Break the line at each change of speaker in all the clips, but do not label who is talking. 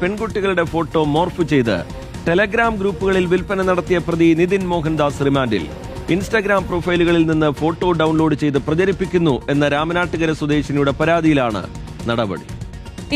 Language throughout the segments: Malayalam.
പെൺകുട്ടികളുടെ ഫോട്ടോ മോർഫ് ചെയ്ത് ടെലഗ്രാം ഗ്രൂപ്പുകളിൽ വിൽപ്പന നടത്തിയ പ്രതി നിതിൻ മോഹൻദാസ് റിമാൻഡിൽ. ഇൻസ്റ്റഗ്രാം പ്രൊഫൈലുകളിൽ നിന്ന് ഫോട്ടോ ഡൗൺലോഡ് ചെയ്ത് പ്രചരിപ്പിക്കുന്നു എന്ന രാമനാട്ടുകര സ്വദേശിനിയുടെ പരാതിയിലാണ് നടപടി.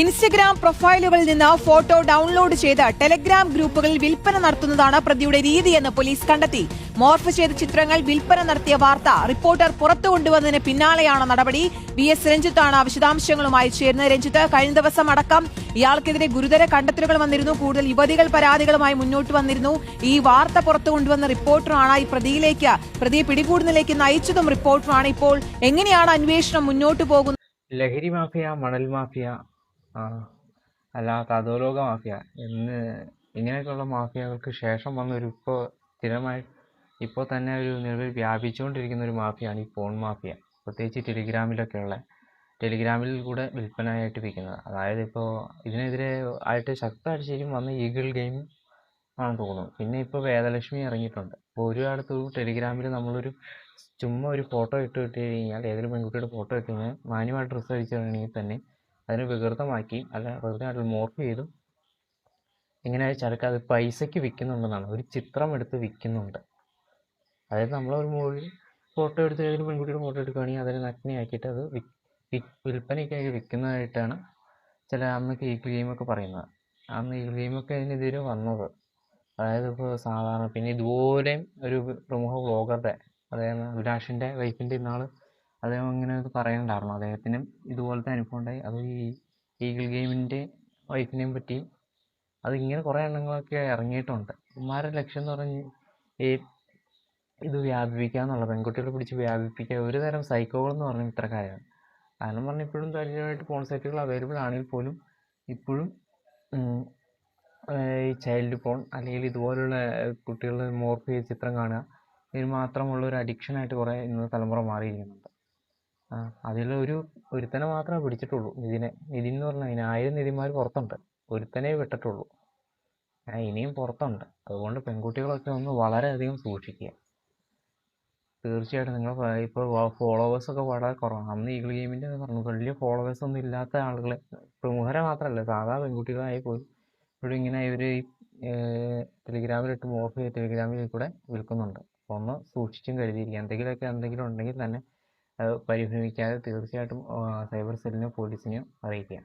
ഇൻസ്റ്റഗ്രാം പ്രൊഫൈലുകളിൽ നിന്ന് ഫോട്ടോ ഡൗൺലോഡ് ചെയ്ത് ടെലഗ്രാം ഗ്രൂപ്പുകളിൽ വിൽപ്പന നടത്തുന്നതാണ് പ്രതിയുടെ രീതിയെന്ന് പോലീസ് കണ്ടെത്തി. മോർഫ് ചെയ്ത ചിത്രങ്ങൾ വിൽപ്പന നടത്തിയ വാർത്ത റിപ്പോർട്ടർ പുറത്തു കൊണ്ടുവന്നതിന് പിന്നാലെയാണ് നടപടി. VS രഞ്ജിത്താണ് വിശദാംശങ്ങളുമായി ചേരുന്നത്. രഞ്ജിത്ത്, കഴിഞ്ഞ ദിവസം അടക്കം ഇയാൾക്കെതിരെ ഗുരുതര കണ്ടെത്തലുകൾ വന്നിരുന്നു. കൂടുതൽ യുവതികൾ പരാതികളുമായി മുന്നോട്ട് വന്നിരുന്നു. ഈ വാർത്ത പുറത്തു കൊണ്ടുവന്ന റിപ്പോർട്ടറാണ് ഈ പ്രതിയെ പിടികൂടുന്നതിലേക്ക് നയിച്ചതും റിപ്പോർട്ടറാണ്. ഇപ്പോൾ എങ്ങനെയാണ് അന്വേഷണം മുന്നോട്ട് പോകുന്നത്?
ലഹരി മാഫിയ, മണൽ മാഫിയ, അല്ലാത്ത അധോലോക മാഫിയ ഇങ്ങനെയൊക്കെയുള്ള മാഫിയകൾക്ക് ശേഷം വന്നൊരു ഇപ്പോൾ തന്നെ ഒരു നിലവിൽ വ്യാപിച്ചുകൊണ്ടിരിക്കുന്ന ഒരു മാഫിയാണ് ഈ ഫോൺ മാഫിയ. പ്രത്യേകിച്ച് ടെലിഗ്രാമിൽ കൂടെ വിൽപ്പനയായിട്ട് വിൽക്കുന്നത്. അതായത് ഇപ്പോൾ ഇതിനെതിരെ ആയിട്ട് ശക്തമായിട്ട് ശരിക്കും വന്ന ഈഗിൾ ഗെയിം ആണെന്ന് തോന്നുന്നു. പിന്നെ ഇപ്പോൾ വേദലക്ഷ്മി ഇറങ്ങിയിട്ടുണ്ട്. അപ്പോൾ ഒരു കാലത്ത് ടെലിഗ്രാമിൽ നമ്മളൊരു ചുമ്മാ ഒരു ഫോട്ടോ ഇട്ട് കഴിഞ്ഞാൽ, ഏതൊരു പെൺകുട്ടിയുടെ ഫോട്ടോ ഇട്ട് കഴിഞ്ഞാൽ മാന്യമായിട്ട് ഡ്രസ്സ് അടിച്ചിട്ടുണ്ടെങ്കിൽ തന്നെ അതിനെ വികൃതമാക്കി വെറുതെ മോർഫ് ചെയ്തും ഇങ്ങനെ ചരക്ക് അത് പൈസയ്ക്ക് വിൽക്കുന്നുണ്ടെന്നാണ്. ഒരു ചിത്രം എടുത്ത് വിൽക്കുന്നുണ്ട്. അതായത് നമ്മളൊരു മുകളിൽ ഫോട്ടോ എടുത്ത് ഏതെങ്കിലും പെൺകുട്ടിയുടെ ഫോട്ടോ എടുക്കുകയാണെങ്കിൽ അതിനെ നഗ്നയാക്കിയിട്ട് അത് വിൽപ്പനയ്ക്കായി വിൽക്കുന്നതായിട്ടാണ് അന്നൊക്കെ ഈഗിൾ ഗെയിമൊക്കെ പറയുന്നത്. അന്ന് ഈഗിൾ ഗെയിമൊക്കെ അതിനെതിരെ വന്നത്. അതായത് ഇപ്പോൾ സാധാരണ പിന്നെ ഇതുപോലെ ഒരു പ്രമുഖ വ്ളോഗറുടെ, അതായത് അഭിലാഷിൻ്റെ വൈഫിൻ്റെ അദ്ദേഹം ഇങ്ങനെ പറയുന്നുണ്ടായിരുന്നു. അദ്ദേഹത്തിനും ഇതുപോലത്തെ അനുഭവം ഉണ്ടായി. അത് ഈ ഈഗിൾ ഗെയിമിൻ്റെ വൈഫിനെയും പറ്റി അതിങ്ങനെ കുറേ എണ്ണങ്ങളൊക്കെ ഇറങ്ങിയിട്ടുണ്ട്. ഇവന്മാരുടെ ലക്ഷ്യം എന്ന് പറഞ്ഞ് ഇത് വ്യാപിപ്പിക്കുക എന്നുള്ള, പെൺകുട്ടികളെ പിടിച്ച് വ്യാപിപ്പിക്കുക. ഒരു തരം സൈക്കോകൾ എന്ന് പറഞ്ഞാൽ ഇത്തരക്കാരാണ്. കാരണം പറഞ്ഞാൽ ഇപ്പോഴും ധൈര്യമായിട്ട് പോൺ സൈറ്റുകൾ അവൈലബിൾ ആണെങ്കിൽ പോലും ഇപ്പോഴും ഈ ചൈൽഡ് പോൺ അല്ലെങ്കിൽ ഇതുപോലുള്ള കുട്ടികളുടെ മോർഫ് ചെയ്ത ചിത്രം കാണുക, ഇതിന് മാത്രമുള്ള ഒരു അഡിക്ഷനായിട്ട് കുറേ ഇന്നത്തെ തലമുറ മാറിയിരിക്കുന്നുണ്ട്. ഒരുത്തനെ മാത്രമേ പിടിച്ചിട്ടുള്ളൂ, നിതിൻ എന്ന് പറഞ്ഞാൽ. 1000 നിതിന്മാർ പുറത്തുണ്ട്, ഒരുത്തനെ വിട്ടിട്ടുള്ളൂ. ഇനിയും പുറത്തുണ്ട്. അതുകൊണ്ട് പെൺകുട്ടികളൊക്കെ ഒന്ന് വളരെയധികം സൂക്ഷിക്കുക. തീർച്ചയായിട്ടും നിങ്ങൾ ഇപ്പോൾ ഫോളോവേഴ്സൊക്കെ വളരെ കുറവാണ്. അന്ന് ഈഗിൾ ഗെയിമിൻ്റെ പറഞ്ഞു വലിയ ഫോളോവേഴ്സൊന്നും ഇല്ലാത്ത ആളുകൾ, പ്രമുഖരെ മാത്രമല്ല സാധാ പെൺകുട്ടികളായി പോലും ഇപ്പോഴും ഇങ്ങനെ ഇവർ ടെലിഗ്രാമിലിട്ട് മോർഫ് ചെയ്ത് ടെലിഗ്രാമിൽ കൂടെ വിൽക്കുന്നുണ്ട്. അപ്പോൾ ഒന്ന് സൂക്ഷിച്ചും കരുതിയിരിക്കുക. എന്തെങ്കിലും ഉണ്ടെങ്കിൽ തന്നെ പരിഭ്രമിക്കാതെ തീർച്ചയായിട്ടും സൈബർ സെല്ലിനെയോ പോലീസിനെയോ അറിയിക്കുക.